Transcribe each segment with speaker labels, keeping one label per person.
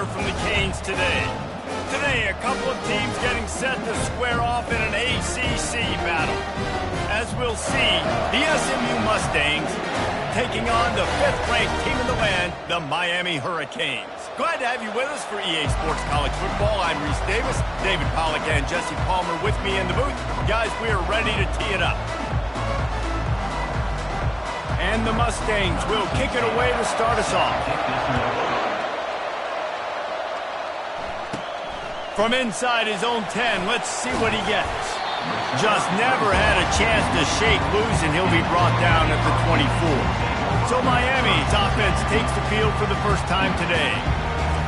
Speaker 1: batter from the Canes today. Today, a couple of teams getting set to square off in an ACC battle. As we'll see, the SMU Mustangs taking on the 5th-ranked team in the land, the Miami Hurricanes. Glad to have you with us for EA Sports College Football. I'm Reese Davis, David Pollack and Jesse Palmer with me in the booth. Guys, we are ready to tee it up. And the Mustangs will kick it away to start us off. From inside his own 10, let's see what he gets. Just never had a chance to shake loose, and he'll be brought down at the 24. So Miami's offense takes the field for the first time today.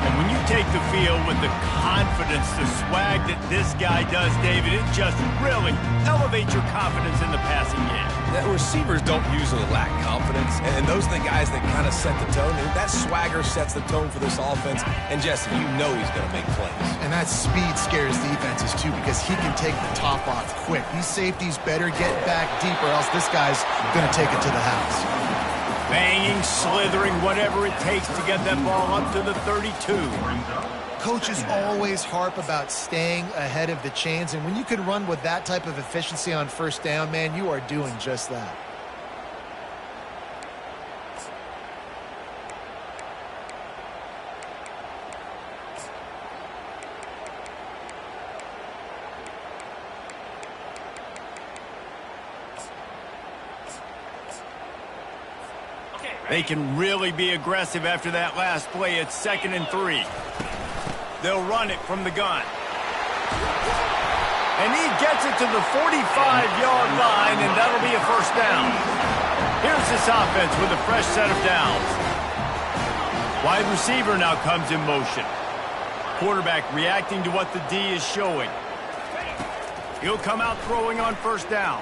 Speaker 1: And when you take the field with the confidence, the swag that this guy does, David, it just really elevates your confidence in the passing game.
Speaker 2: The receivers don't usually lack confidence, and those are the guys that kind of set the tone. That swagger sets the tone for this offense, and Jesse, you know he's going to make plays.
Speaker 3: And that speed scares defenses, too, because he can take the top off quick. These safeties better get back deep, or else this guy's going to take it to the house.
Speaker 1: Banging, slithering, whatever it takes to get that ball up to the 32.
Speaker 3: Coaches always harp about staying ahead of the chains, and when you can run with that type of efficiency on first down, man, you are doing just that.
Speaker 1: They can really be aggressive after that last play. It's 2nd and 3. They'll run it from the gun. And he gets it to the 45-yard line, and that'll be a first down. Here's this offense with a fresh set of downs. Wide receiver now comes in motion. Quarterback reacting to what the D is showing. He'll come out throwing on first down.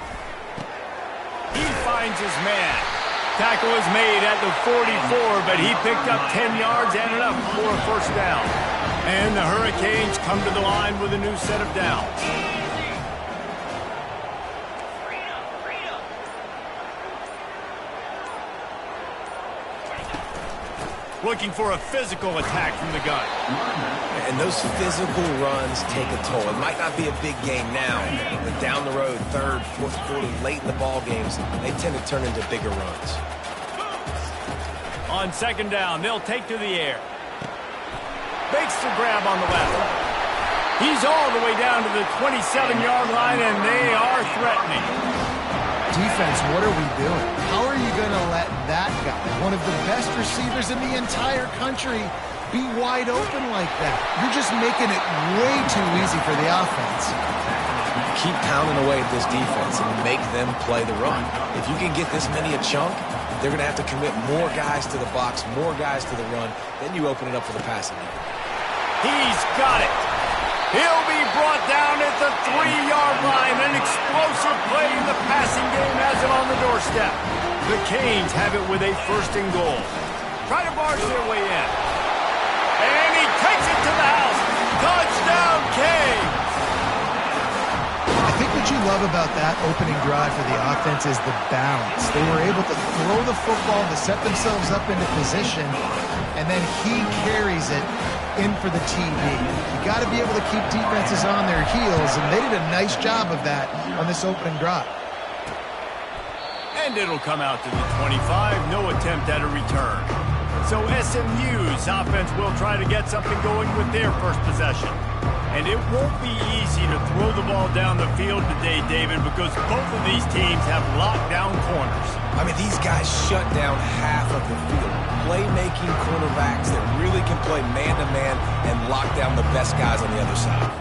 Speaker 1: He finds his man. Tackle is made at the 44, but he picked up 10 yards and enough for a first down. And the Hurricanes come to the line with a new set of downs. Looking for a physical attack from the gun.
Speaker 2: And those physical runs take a toll. It might not be a big game now, but down the road, 3rd, 4th quarter, late in the ball games, they tend to turn into bigger runs.
Speaker 1: On 2nd down, they'll take to the air. Makes the grab on the left. He's all the way down to the 27-yard line, and they are threatening.
Speaker 3: Defense, what are we doing? How are you going to let that guy, one of the best receivers in the entire country, be wide open like that? You're just making it way too easy for the offense.
Speaker 2: Keep pounding away at this defense and make them play the run. If you can get this many a chunk, they're going to have to commit more guys to the box, more guys to the run. Then you open it up for the passing game.
Speaker 1: He's got it. He'll be brought down at the 3-yard line. An explosive play in the passing game has him on the doorstep. The Canes have it with a 1st and goal. Try to barge their way in. And he takes it to the house. Touchdown, Canes!
Speaker 3: I think what you love about that opening drive for the offense is the balance. They were able to throw the football to set themselves up into position, and then he carries it in for the TD. You got to be able to keep defenses on their heels, and they did a nice job of that on this opening drive.
Speaker 1: And it'll come out to the 25. No attempt at a return. So SMU's offense will try to get something going with their first possession. And it won't be easy to throw the ball down the field today, David, because both of these teams have lockdown corners.
Speaker 2: I mean, these guys shut down half of the field. Playmaking cornerbacks that really can play man-to-man and lock down the best guys on the other side.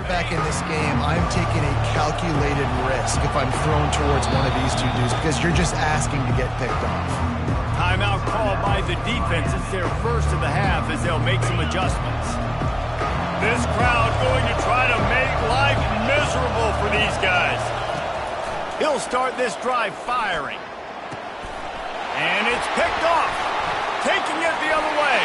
Speaker 3: Back in this game, I'm taking a calculated risk if I'm thrown towards one of these two dudes because you're just asking to get picked off.
Speaker 1: Timeout called by the defense. It's their first of the half as they'll make some adjustments. This crowd going to try to make life miserable for these guys. He'll start this drive firing. And it's picked off. Taking it the other way.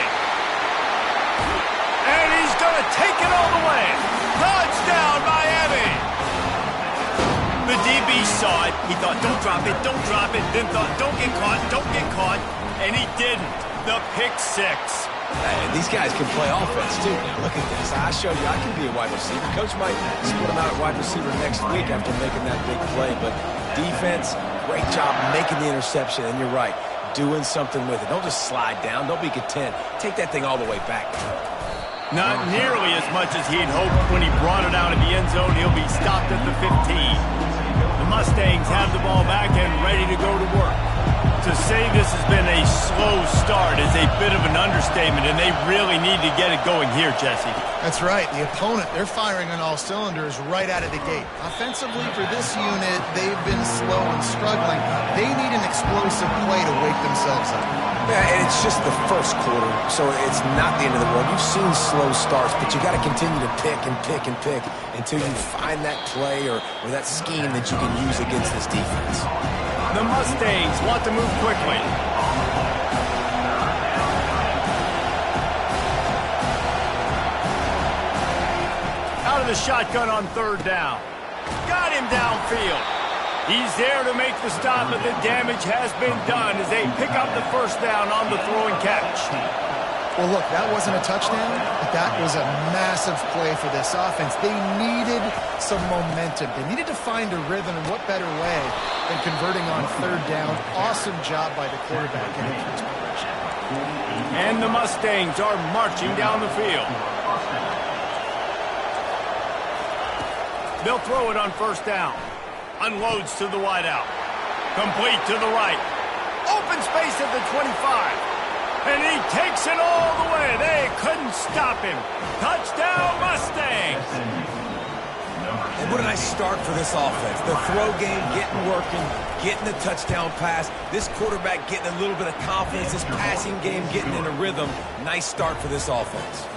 Speaker 1: DB saw it. He thought, don't drop it, don't drop it. Then thought, don't get caught. And he didn't. The pick six.
Speaker 2: Hey, these guys can play offense, too. Now, look at this. I showed you I can be a wide receiver. Coach might split him out at wide receiver next week after making that big play. But defense, great job making the interception. And you're right, doing something with it. Don't just slide down. Don't be content. Take that thing all the way back.
Speaker 1: Not nearly as much as he'd hoped when he brought it out of the end zone. He'll be stopped at the 15. The Mustangs have the ball back and ready to go to work. To say this has been a slow start is a bit of an understatement, and they really need to get it going here, Jesse.
Speaker 3: That's right. The opponent, they're firing on all cylinders right out of the gate. Offensively, for this unit, they've been slow and struggling. They need an explosive play to wake themselves up.
Speaker 2: Yeah, and it's just the first quarter, so it's not the end of the world. You've seen slow starts, but you got to continue to pick until you find that play or that scheme that you can use against this defense.
Speaker 1: The Mustangs want to move quickly. Out of the shotgun on third down. Got him downfield. He's there to make the stop, but the damage has been done as they pick up the first down on the throw and catch.
Speaker 3: Well, look, that wasn't a touchdown, but that was a massive play for this offense. They needed some momentum. They needed to find a rhythm, and what better way than converting on third down. Awesome job by the quarterback getting through his progression.
Speaker 1: And the Mustangs are marching down the field. They'll throw it on first down. Unloads to the wideout. Complete to the right. Open space at the 25. And he takes it all the way. They couldn't stop him. Touchdown, Mustangs.
Speaker 2: And what a nice start for this offense. The throw game getting working, getting the touchdown pass. This quarterback getting a little bit of confidence. This passing game getting in a rhythm. Nice start for this offense.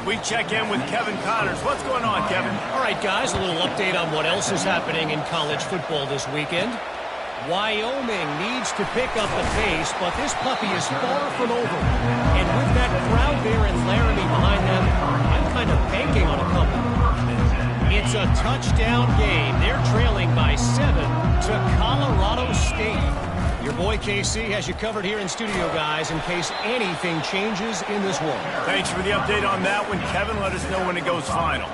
Speaker 1: We check in with Kevin Connors. What's going on, Kevin?
Speaker 4: All right, guys, a little update on what else is happening in college football this weekend. Wyoming needs to pick up the pace, but this puppy is far from over. And with that crowd there in Laramie behind them, I'm kind of banking on a couple. It's a touchdown game. They're trailing by 7 to Colorado State. Your boy KC has you covered here in studio, guys, in case anything changes in this one.
Speaker 1: Thanks for the update on that one, Kevin. Let us know when it goes final.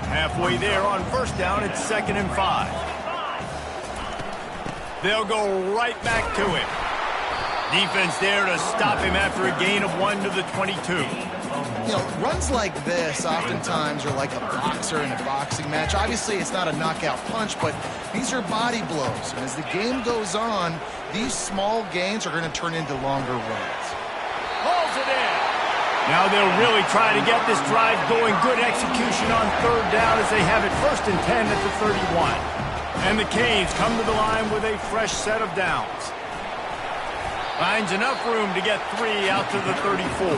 Speaker 1: Halfway there on first down, it's 2nd and 5. They'll go right back to him. Defense there to stop him after a gain of 1 to the 22.
Speaker 3: You know, runs like this oftentimes are like a boxer in a boxing match. Obviously, it's not a knockout punch, but these are body blows. And as the game goes on, these small gains are going to turn into longer runs.
Speaker 1: Hauls it in. Now they'll really try to get this drive going. Good execution on third down as they have it 1st and 10 at the 31. And the Canes come to the line with a fresh set of downs. Finds enough room to get 3 out to the 34.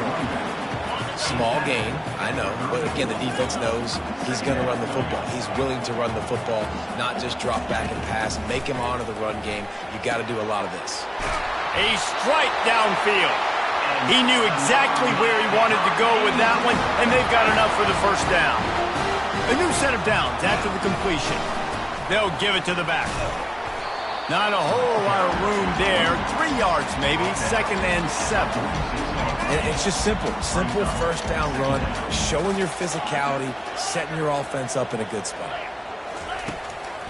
Speaker 2: Small gain, I know, but again, the defense knows he's going to run the football. He's willing to run the football, not just drop back and pass, make him honor the run game. You got to do a lot of this.
Speaker 1: A strike downfield. He knew exactly where he wanted to go with that one, and they've got enough for the first down. A new set of downs after the completion. They'll give it to the back. Not a whole lot of room there. 3 yards maybe. 2nd and 7.
Speaker 2: And it's just simple. Simple first down run, showing your physicality, setting your offense up in a good spot.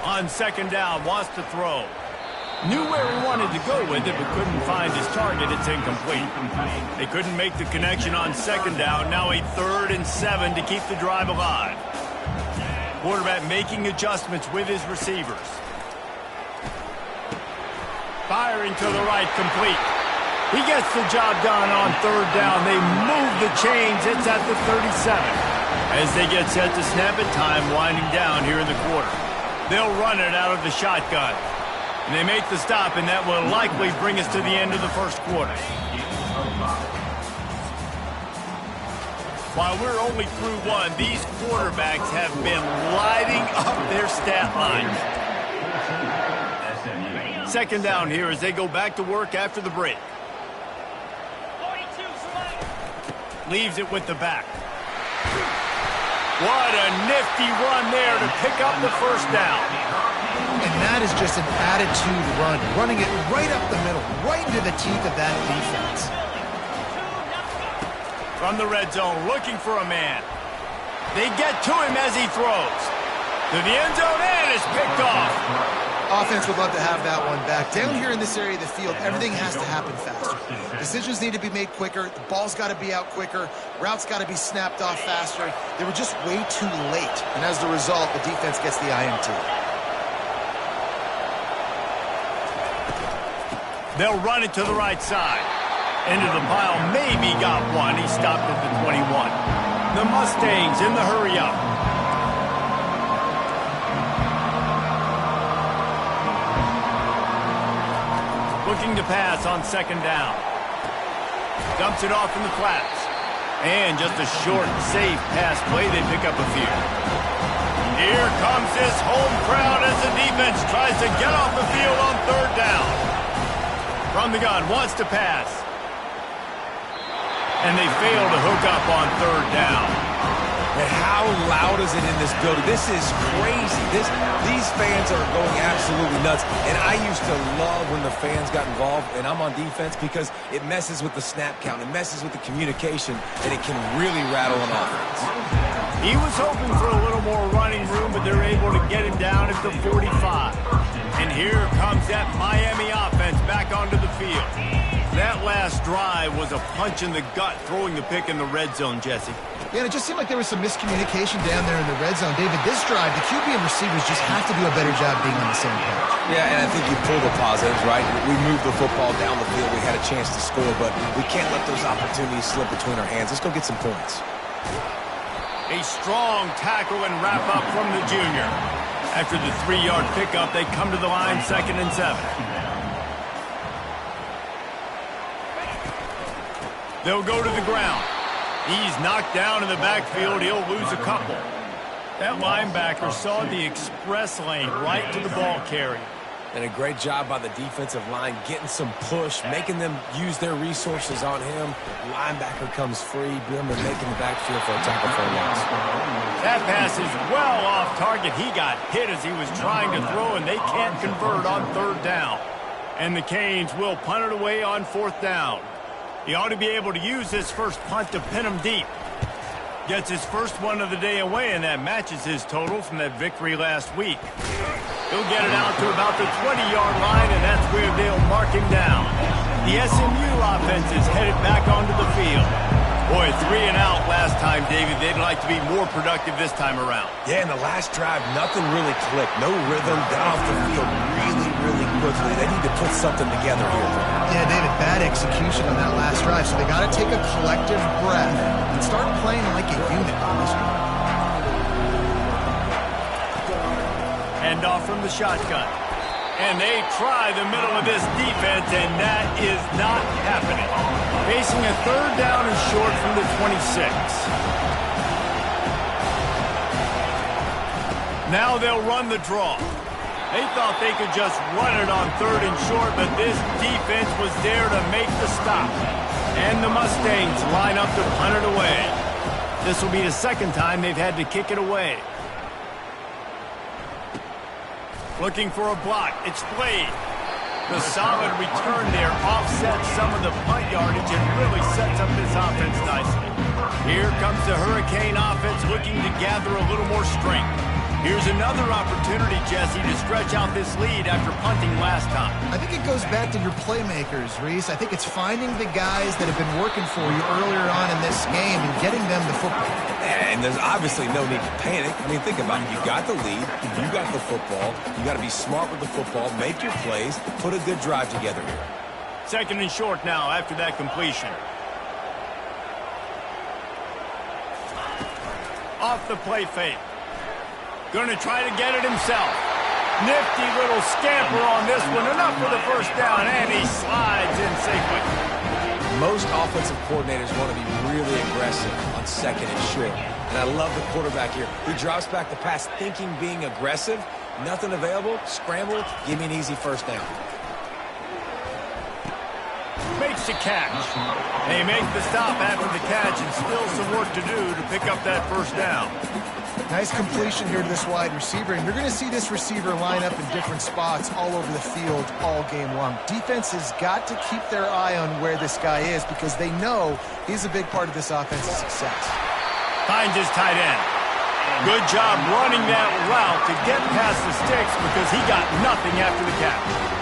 Speaker 1: On 2nd down, wants to throw. Knew where he wanted to go with it, but couldn't find his target. It's incomplete. They couldn't make the connection on 2nd down. Now a 3rd and 7 to keep the drive alive. Quarterback making adjustments with his receivers. Firing to the right, complete. He gets the job done on 3rd down. They move the chains. It's at the 37. As they get set to snap it, time winding down here in the quarter. They'll run it out of the shotgun. And they make the stop, and that will likely bring us to the end of the first quarter. While we're only through 1, these quarterbacks have been lighting up their stat line. 2nd down here as they go back to work after the break. Leaves it with the back. What a nifty run there to pick up the first down.
Speaker 3: And that that is just an attitude run, running it right up the middle, right into the teeth of that defense.
Speaker 1: From the red zone, looking for a man. They get to him as he throws. To the end zone, and it's picked off.
Speaker 3: Offense would love to have that one back. Down here in this area of the field, everything has to happen faster. Decisions need to be made quicker. The ball's got to be out quicker. Routes got to be snapped off faster. They were just way too late. And as the result, the defense gets the INT.
Speaker 1: They'll run it to the right side. Into the pile, maybe got one. He stopped at the 21. The Mustangs in the hurry-up. Looking to pass on second down. Dumps it off in the flats. And just a short, safe pass play. They pick up a few. Here comes this home crowd as the defense tries to get off the field on third down. From the gun, wants to pass. And they fail to hook up on third down.
Speaker 2: And how loud is it in this building? This is crazy. These fans are going absolutely nuts. And I used to love when the fans got involved, and I'm on defense, because it messes with the snap count. It messes with the communication, and it can really rattle an offense.
Speaker 1: He was hoping for a little more running room, but they're able to get him down at the 45. And here comes that Miami offense back onto the field. That last drive was a punch in the gut, throwing the pick in the red zone, Jesse.
Speaker 3: Yeah, and it just seemed like there was some miscommunication down there in the red zone. David, this drive, the QB and receivers just have to do a better job being on the same page.
Speaker 2: Yeah, and I think you pull the positives, right? We moved the football down the field. We had a chance to score, but we can't let those opportunities slip between our hands. Let's go get some points.
Speaker 1: A strong tackle and wrap up from the junior. After the 3-yard pickup, they come to the line, 2nd and 7. They'll go to the ground. He's knocked down in the backfield. He'll lose a couple. That linebacker saw the express lane right to the ball carrier.
Speaker 2: And a great job by the defensive line, getting some push, making them use their resources on him. Linebacker comes free, Brimmer making the backfield for a tackle for a loss.
Speaker 1: That pass is well off target. He got hit as he was trying to throw, and they can't convert on third down. And the Canes will punt it away on 4th down. He ought to be able to use this first punt to pin him deep. Gets his first one of the day away, and that matches his total from that victory last week. He'll get it out to about the 20-yard line, and that's where they'll mark him down. The SMU offense is headed back onto the field. Boy, 3 and out last time, David. They'd like to be more productive this time around.
Speaker 2: Yeah, in the last drive, nothing really clicked. No rhythm, got off the field really quickly. They need to put something together here.
Speaker 3: Yeah, David, bad execution on that last drive, so they got to take a collective breath and start playing like a unit on this one.
Speaker 1: Hand off from the shotgun. And they try the middle of this defense, and that is not happening. Facing a 3rd down and short from the 26. Now they'll run the draw. They thought they could just run it on 3rd and short, but this defense was there to make the stop. And the Mustangs line up to punt it away. This will be the 2nd time they've had to kick it away. Looking for a block. It's Blade. The solid return there offsets some of the punt yardage and really sets up this offense nicely. Here comes the Hurricane offense looking to gather a little more strength. Here's another opportunity, Jesse, to stretch out this lead after punting last time.
Speaker 3: I think it goes back to your playmakers, Reese. I think it's finding the guys that have been working for you earlier on in this game and getting them the football.
Speaker 2: And there's obviously no need to panic. I mean, think about it. You got the lead. You got the football. You got to be smart with the football. Make your plays. Put a good drive together here.
Speaker 1: 2nd and short now after that completion. Off the play fake. Going to try to get it himself. Nifty little scamper on this one. Enough for the first down, and he slides in safely.
Speaker 2: Most offensive coordinators want to be really aggressive on 2nd and short. And I love the quarterback here. He drops back the pass thinking being aggressive. Nothing available. Scramble. Give me an easy first down.
Speaker 1: Makes the catch. They make the stop after the catch, and still some work to do to pick up that first down.
Speaker 3: Nice completion here to this wide receiver, and you're going to see this receiver line up in different spots all over the field all game long. Defense has got to keep their eye on where this guy is because they know he's a big part of this offense's success.
Speaker 1: Finds his tight end. Good job running that route to get past the sticks because he got nothing after the catch.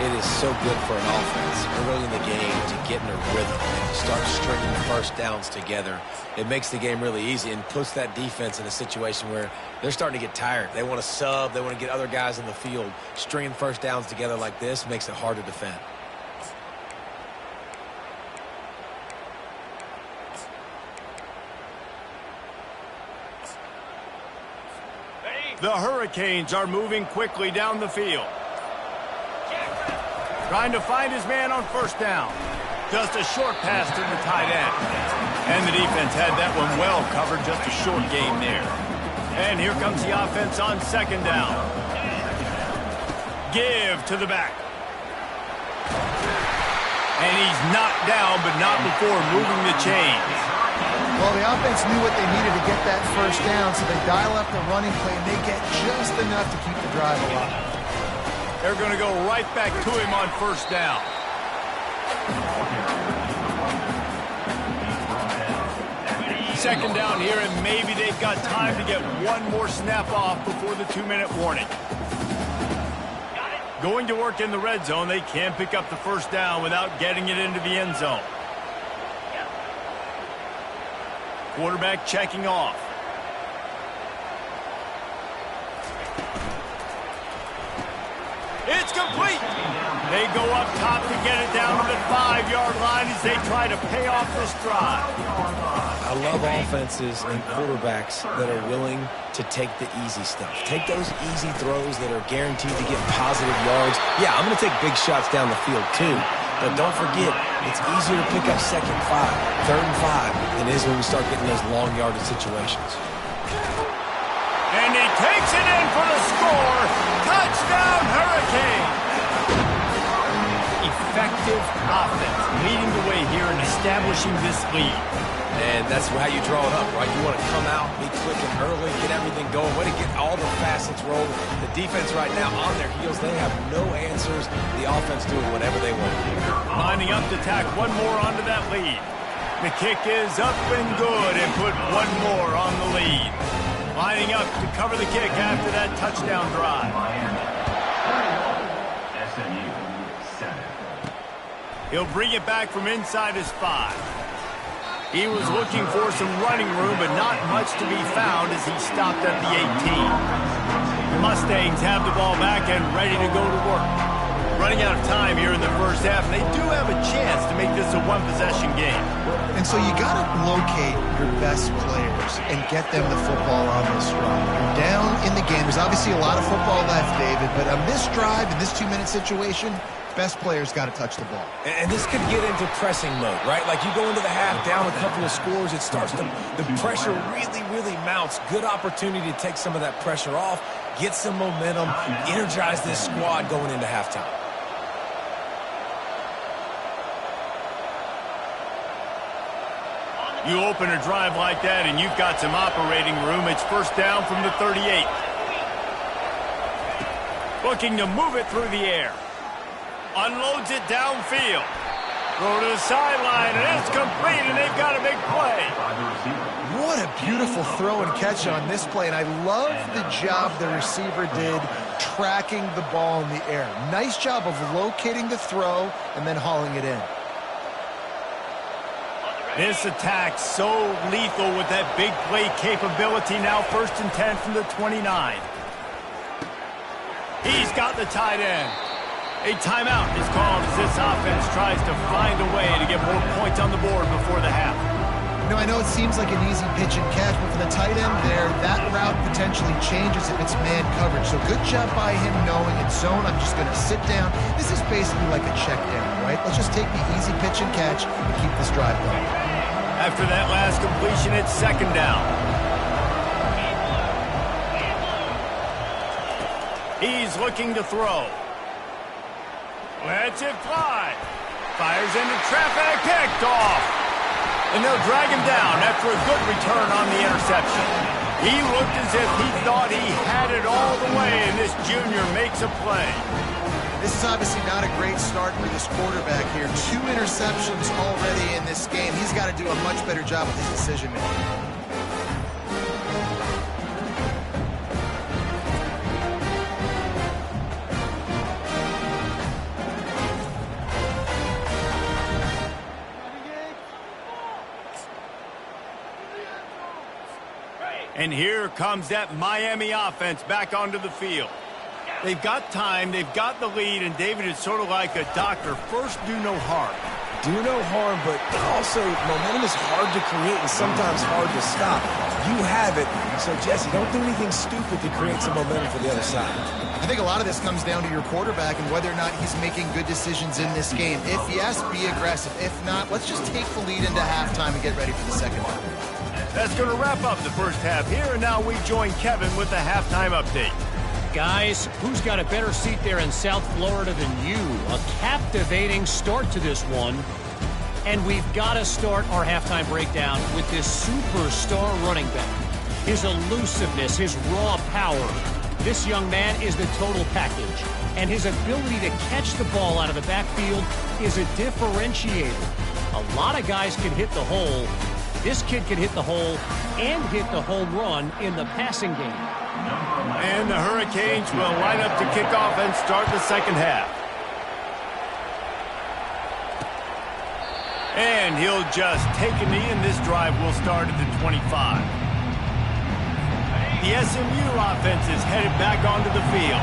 Speaker 2: It is so good for an offense early in the game to get in a rhythm and start stringing first downs together. It makes the game really easy and puts that defense in a situation where they're starting to get tired. They want to sub. They want to get other guys in the field. Stringing first downs together like this makes it hard to defend.
Speaker 1: The Hurricanes are moving quickly down the field. Trying to find his man on first down. Just a short pass to the tight end. And the defense had that one well covered, just a short game there. And here comes the offense on second down. Give to the back. And he's knocked down, but not before moving the chains.
Speaker 3: Well, the offense knew what they needed to get that first down, so they dial up the running play, and they get just enough to keep the drive alive.
Speaker 1: They're going to go right back to him on first down. Second down here, and maybe they've got time to get one more snap off before the 2-minute warning. Going to work in the red zone, they can pick up the first down without getting it into the end zone. Quarterback checking off. It's complete. They go up top to get it down to the 5-yard line as they try to pay off this drive.
Speaker 2: I love offenses and quarterbacks that are willing to take the easy stuff. Take those easy throws that are guaranteed to get positive yards. Yeah, I'm going to take big shots down the field too. But don't forget, it's easier to pick up second 5, third and 5 than it is when we start getting those long yardage situations.
Speaker 1: And he takes it in for the score. Touchdown, Hurricane. Effective offense leading the way here and establishing this lead.
Speaker 2: And that's how you draw it up, right? You want to come out, be quick and early, get everything going, way to get all the facets rolling. The defense right now on their heels, they have no answers. The offense doing whatever they want.
Speaker 1: Lining up to tack one more onto that lead. The kick is up and good and put one more on the lead. Lining up to cover the kick after that touchdown drive.
Speaker 5: SMU 7.
Speaker 1: He'll bring it back from inside his 5. He was looking for some running room, but not much to be found as he stopped at the 18. The Mustangs have the ball back and ready to go to work. Running out of time here in the first half, and they do have a chance to make this a one-possession game.
Speaker 3: And so you got to locate your best players and get them the football on this drive. You're down in the game. There's obviously a lot of football left, David, but on this drive, in this 2-minute situation, best players got to touch the ball.
Speaker 2: And this could get into pressing mode, right? Like you go into the half down a couple of scores, it starts to, the pressure really mounts. Good opportunity to take some of that pressure off, get some momentum, energize this squad going into halftime.
Speaker 1: You open a drive like that and you've got some operating room. It's first down from the 38. Looking to move it through the air. Unloads it downfield. Throw to the sideline, and it's complete, and they've got a big play.
Speaker 3: What a beautiful throw and catch on this play, and I love the job the receiver did tracking the ball in the air. Nice job of locating the throw and then hauling it in.
Speaker 1: This attack so lethal with that big play capability. Now 1st and 10 from the 29. He's got the tight end. A timeout is called as this offense tries to find a way to get more points on the board before the half.
Speaker 3: You know, I know it seems like an easy pitch and catch, but for the tight end there, that route potentially changes if it's man coverage. So good job by him knowing it's zone. I'm just going to sit down. This is basically like a check down, right? Let's just take the easy pitch and catch and keep this drive going.
Speaker 1: After that last completion, it's second down. He's looking to throw. Lets it fly. Fires into traffic, picked off. And they'll drag him down after a good return on the interception. He looked as if he thought he had it all the way, and this junior makes a play.
Speaker 3: This is obviously not a great start for this quarterback here. 2 interceptions already in this game. He's got to do a much better job with his decision-making.
Speaker 1: And here comes that Miami offense back onto the field. They've got time, they've got the lead, and David is sort of like a doctor. First, do no harm.
Speaker 2: Do no harm, but also momentum is hard to create and sometimes hard to stop. You have it, so Jesse, don't do anything stupid to create some momentum for the other side.
Speaker 3: I think a lot of this comes down to your quarterback and whether or not he's making good decisions in this game. If yes, be aggressive. If not, let's just take the lead into halftime and get ready for the second half.
Speaker 1: That's going to wrap up the first half here, and now we join Kevin with the halftime update.
Speaker 4: Guys, who's got a better seat there in South Florida than you? A captivating start to this one. And we've got to start our halftime breakdown with this superstar running back. His elusiveness, his raw power. This young man is the total package. And his ability to catch the ball out of the backfield is a differentiator. A lot of guys can hit the hole. This kid can hit the hole and hit the home run in the passing game.
Speaker 1: And the Hurricanes will line up to kick off and start the second half. And he'll just take a knee, and this drive will start at the 25. The SMU offense is headed back onto the field.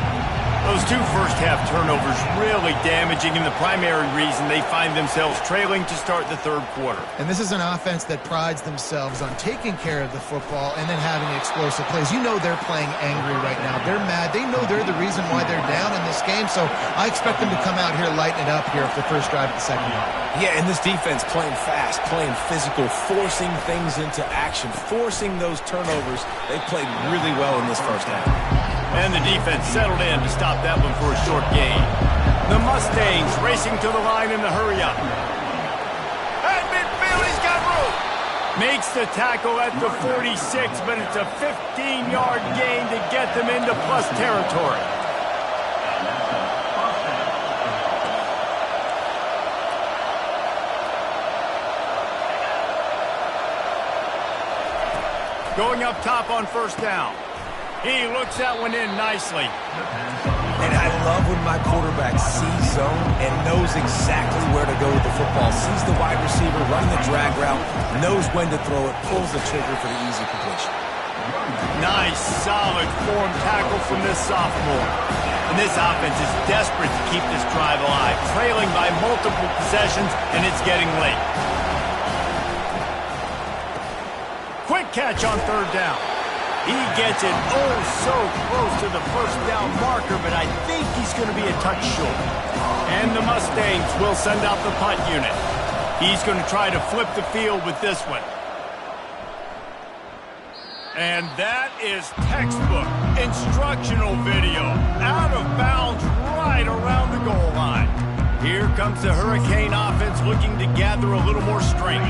Speaker 1: Those 2 first-half turnovers really damaging, and the primary reason they find themselves trailing to start the third quarter.
Speaker 3: And this is an offense that prides themselves on taking care of the football and then having explosive plays. You know they're playing angry right now. They're mad. They know they're the reason why they're down in this game, so I expect them to come out here, lighten it up here for the first drive of the second half.
Speaker 2: Yeah, and this defense playing fast, playing physical, forcing things into action, forcing those turnovers. They played really well in this first half.
Speaker 1: And the defense settled in to stop that one for a short gain. The Mustangs racing to the line in the hurry-up. At midfield, he's got room. Makes the tackle at the 46, but it's a 15-yard gain to get them into plus territory. Going up top on first down. He looks that one in nicely.
Speaker 2: And I love when my quarterback sees zone and knows exactly where to go with the football. Sees the wide receiver running the drag route, knows when to throw it, pulls the trigger for the easy completion.
Speaker 1: Nice, solid form tackle from this sophomore. And this offense is desperate to keep this drive alive, trailing by multiple possessions, and it's getting late. Quick catch on third down. He gets it so close to the first down marker, but I think he's going to be a touch short. And the Mustangs will send out the punt unit. He's going to try to flip the field with this one. And that is textbook instructional video. Out of bounds right around the goal line. Here comes the Hurricane offense looking to gather a little more strength.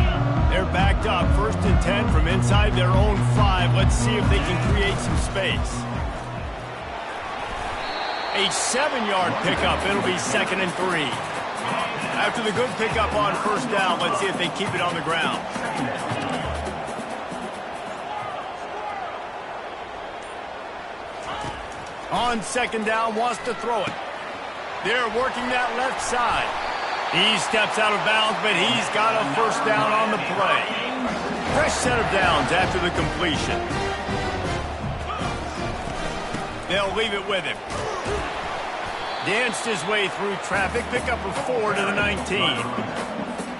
Speaker 1: They're backed up, 1st and 10 from inside their own 5. Let's see if they can create some space. A 7-yard pickup. It'll be 2nd and 3. After the good pickup on first down, let's see if they keep it on the ground. On second down, wants to throw it. They're working that left side. He steps out of bounds, but he's got a first down on the play. Fresh set of downs after the completion. They'll leave it with him. Danced his way through traffic, pick up a 4 to the 19.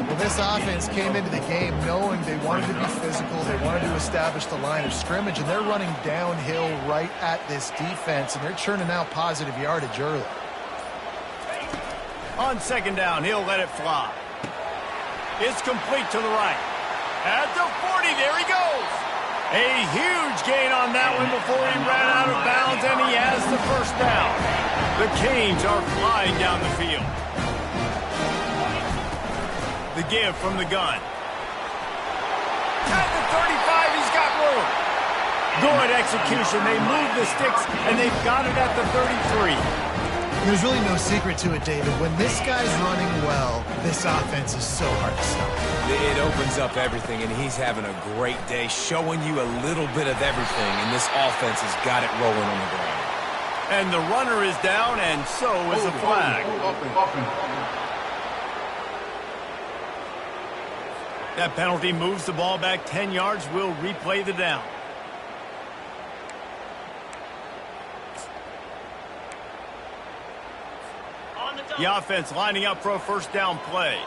Speaker 3: Well, this offense came into the game knowing they wanted to be physical, they wanted to establish the line of scrimmage, and they're running downhill right at this defense, and they're churning out positive yardage early.
Speaker 1: On second down, he'll let it fly. It's complete to the right. At the 40, there he goes. A huge gain on that one before he ran out of bounds, and he has the first down. The Canes are flying down the field. The give from the gun. At the 35, he's got room. Good execution. They move the sticks, and they've got it at the 33.
Speaker 3: There's really no secret to it, David. When this guy's running well, this offense is so hard to stop.
Speaker 2: It opens up everything, and he's having a great day, showing you a little bit of everything, and this offense has got it rolling on the ground.
Speaker 1: And the runner is down, and so is the flag. That penalty moves the ball back 10 yards. We'll replay the down. The offense lining up for a first down play.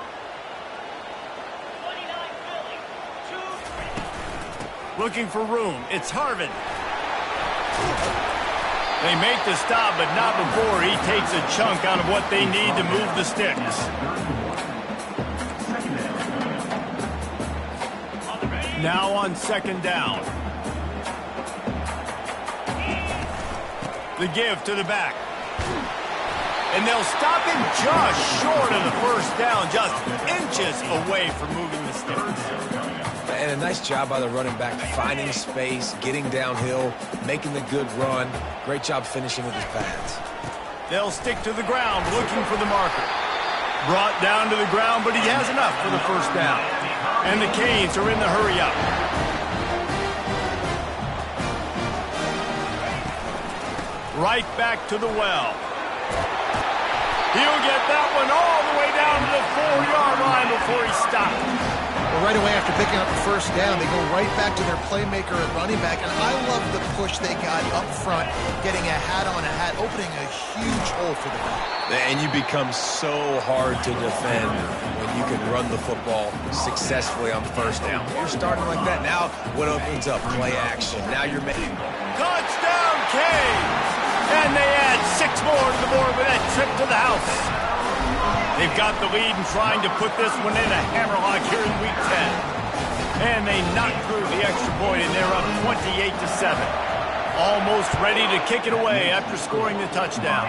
Speaker 1: Looking for room. It's Harvin. They make the stop, but not before he takes a chunk out of what they need to move the sticks. Now on second down. The give to the back. And they'll stop him just short of the first down, just inches away from moving the sticks.
Speaker 2: And a nice job by the running back, finding space, getting downhill, making the good run. Great job finishing with his pads.
Speaker 1: They'll stick to the ground, looking for the marker. Brought down to the ground, but he has enough for the first down. And the Canes are in the hurry-up. Right back to the well. He'll get that one all the way down to the 4-yard line before he stopped.
Speaker 3: Well, right away after picking up the first down, they go right back to their playmaker at running back. And I love the push they got up front, getting a hat on a hat, opening a huge hole for the back.
Speaker 2: And you become so hard to defend when you can run the football successfully on first down. You're starting like that. Now what opens up? Play action. Now you're making...
Speaker 1: Touchdown, Canes! And they add 6 more to the board with that trip to the house. They've got the lead and trying to put this one in a hammerlock here in Week 10. And they knock through the extra point, and they're up 28-7. Almost ready to kick it away after scoring the touchdown.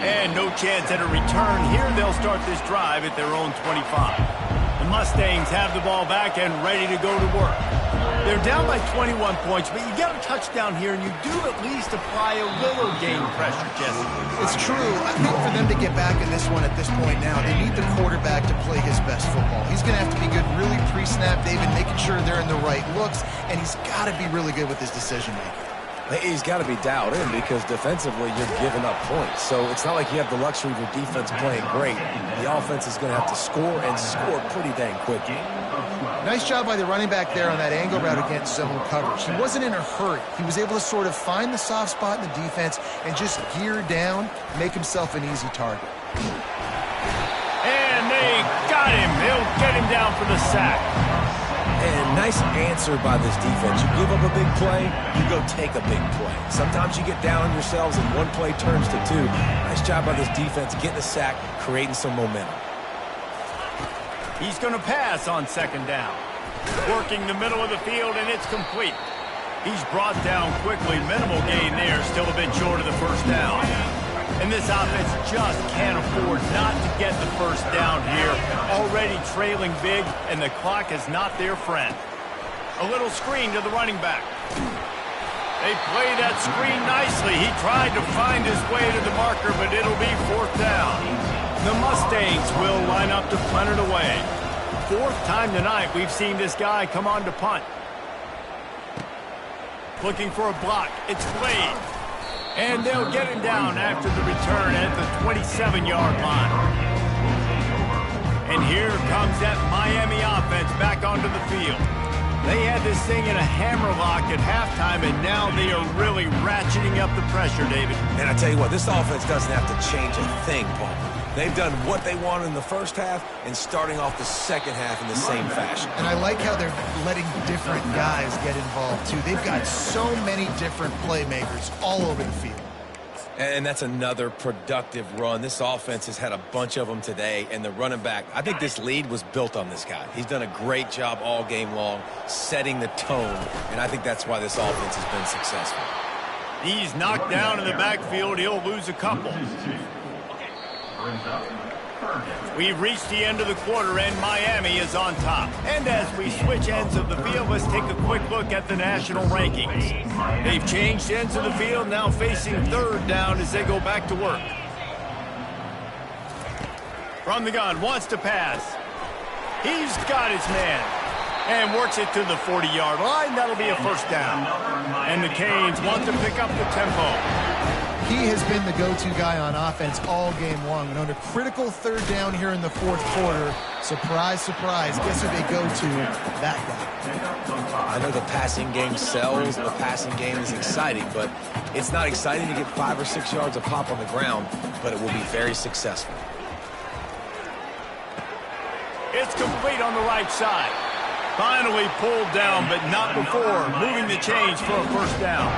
Speaker 1: And no chance at a return here. They'll start this drive at their own 25. The Mustangs have the ball back and ready to go to work. They're down by 21 points, but you get a touchdown here, and you do at least apply a little game pressure, Jesse.
Speaker 3: It's true. I think for them to get back in this one at this point now, they need the quarterback to play his best football. He's going to have to be good really pre-snap, David, making sure they're in the right looks, and he's got to be really good with his decision-making.
Speaker 2: He's got to be dialed in because defensively you're giving up points. So it's not like you have the luxury of your defense playing great. The offense is going to have to score and score pretty dang quickly.
Speaker 3: Nice job by the running back there on that angle route against zone coverage. He wasn't in a hurry. He was able to sort of find the soft spot in the defense and just gear down, make himself an easy target.
Speaker 1: And they got him. They'll get him down for the sack.
Speaker 2: And nice answer by this defense. You give up a big play, you go take a big play. Sometimes you get down on yourselves and one play turns to 2. Nice job by this defense getting a sack, creating some momentum.
Speaker 1: He's going to pass on second down. Working the middle of the field, and it's complete. He's brought down quickly. Minimal gain there, still a bit short of the first down. And this offense just can't afford not to get the first down here. Already trailing big, and the clock is not their friend. A little screen to the running back. They play that screen nicely. He tried to find his way to the marker, but it'll be 4th down. The Mustangs will line up to punt it away. 4th time tonight we've seen this guy come on to punt. Looking for a block. It's Blade. And they'll get him down after the return at the 27-yard line. And here comes that Miami offense back onto the field. They had this thing in a hammerlock at halftime, and now they are really ratcheting up the pressure, David.
Speaker 2: And I tell you what, this offense doesn't have to change a thing, Paul. They've done what they wanted in the first half and starting off the second half in the same fashion.
Speaker 3: And I like how they're letting different guys get involved, too. They've got so many different playmakers all over the field.
Speaker 2: And that's another productive run. This offense has had a bunch of them today, and the running back, I think this lead was built on this guy. He's done a great job all game long, setting the tone, and I think that's why this offense has been successful.
Speaker 1: He's knocked down in the backfield. He'll lose a couple. We've reached the end of the quarter, and Miami is on top. And as we switch ends of the field, let's take a quick look at the national rankings. They've changed ends of the field, now facing third down as they go back to work. From the gun, wants to pass. He's got his man. And works it to the 40-yard line. That'll be a first down. And the Canes want to pick up the tempo.
Speaker 3: He has been the go-to guy on offense all game long. And on a critical third down here in the fourth quarter, surprise, surprise, guess who they go to? That guy.
Speaker 2: I know the passing game sells, the passing game is exciting, but it's not exciting to get 5 or 6 yards a pop on the ground, but it will be very successful.
Speaker 1: It's complete on the right side. Finally pulled down, but not before moving the chains for a first down.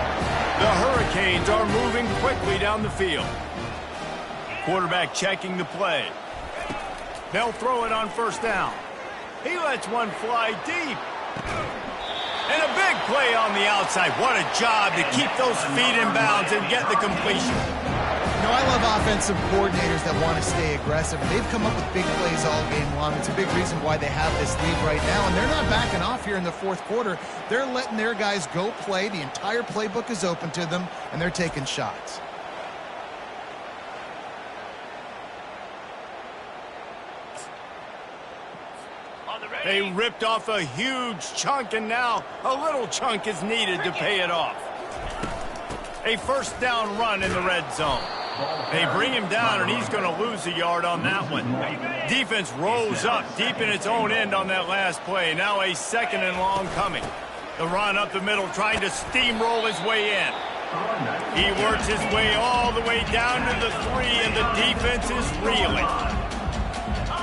Speaker 1: The Hurricanes are moving quickly down the field. Quarterback checking the play. They'll throw it on first down. He lets one fly deep. And a big play on the outside. What a job to keep those feet in bounds and get the completion.
Speaker 3: You know, I love offensive coordinators that want to stay aggressive, and they've come up with big plays all game long. It's a big reason why they have this lead right now, and they're not backing off here in the fourth quarter. They're letting their guys go play. The entire playbook is open to them, and they're taking shots.
Speaker 1: They ripped off a huge chunk, and now a little chunk is needed to pay it off. A first down run in the red zone. They bring him down, and he's going to lose a yard on that one. Defense rolls up deep in its own end on that last play. Now a second and long coming. The run up the middle, trying to steamroll his way in. He works his way all the way down to the 3, and the defense is reeling.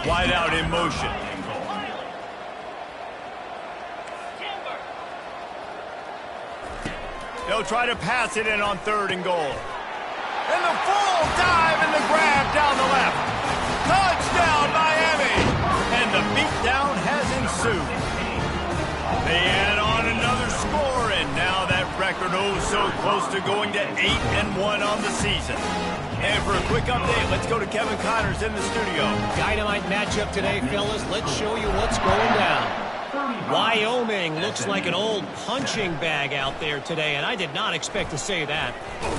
Speaker 1: Wide out in motion. They'll try to pass it in on third and goal. And the full dive and the grab down the left. Touchdown, Miami! And the beatdown has ensued. They add on another score, and now that record so close to going to 8-1 on the season. And for a quick update, let's go to Kevin Connors in the studio.
Speaker 4: Dynamite matchup today, fellas. Let's show you what's going down. Wyoming looks like an old punching bag out there today, and I did not expect to say that.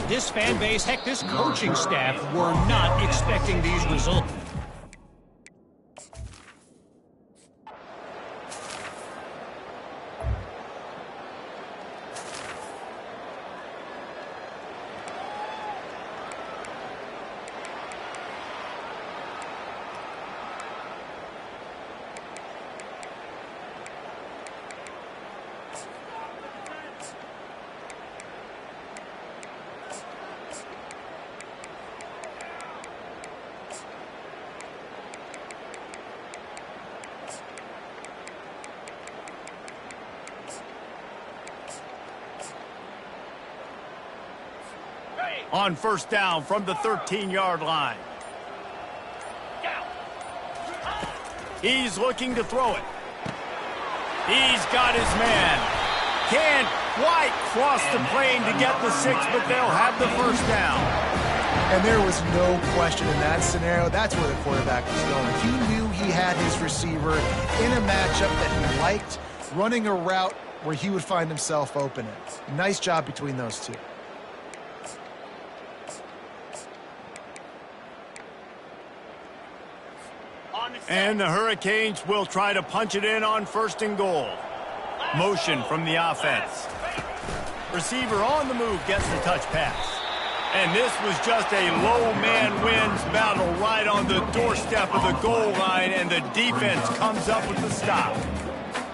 Speaker 4: This fan base, heck, this coaching staff were not expecting these results.
Speaker 1: On first down from the 13-yard line. He's looking to throw it. He's got his man. Can't quite cross the plane to get the 6, but they'll have the first down.
Speaker 3: And there was no question in that scenario. That's where the quarterback was going. He knew he had his receiver in a matchup that he liked, running a route where he would find himself open. Nice job between those two.
Speaker 1: And the Hurricanes will try to punch it in on first and goal. Motion from the offense. Receiver on the move gets the touch pass. And this was just a low man wins battle right on the doorstep of the goal line, and the defense comes up with the stop.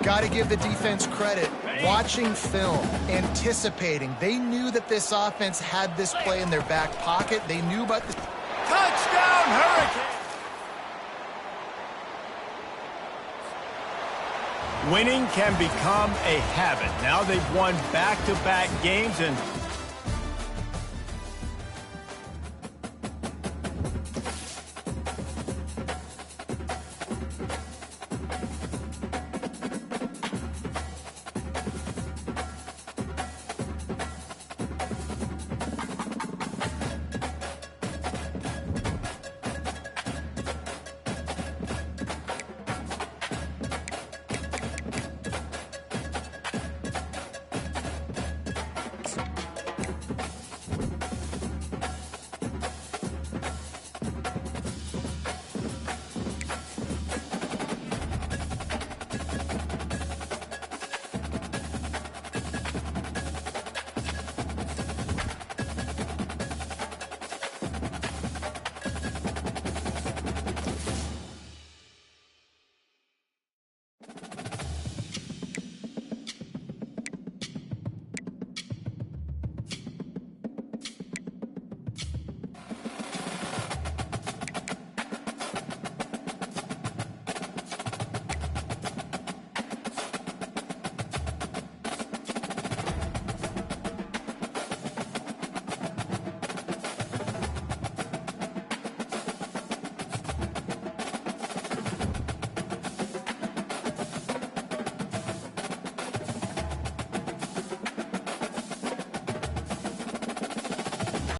Speaker 3: Got to give the defense credit. Watching film, anticipating. They knew that this offense had this play in their back pocket. They knew about the
Speaker 1: touchdown Hurricanes. Winning can become a habit. Now they've won back-to-back games, and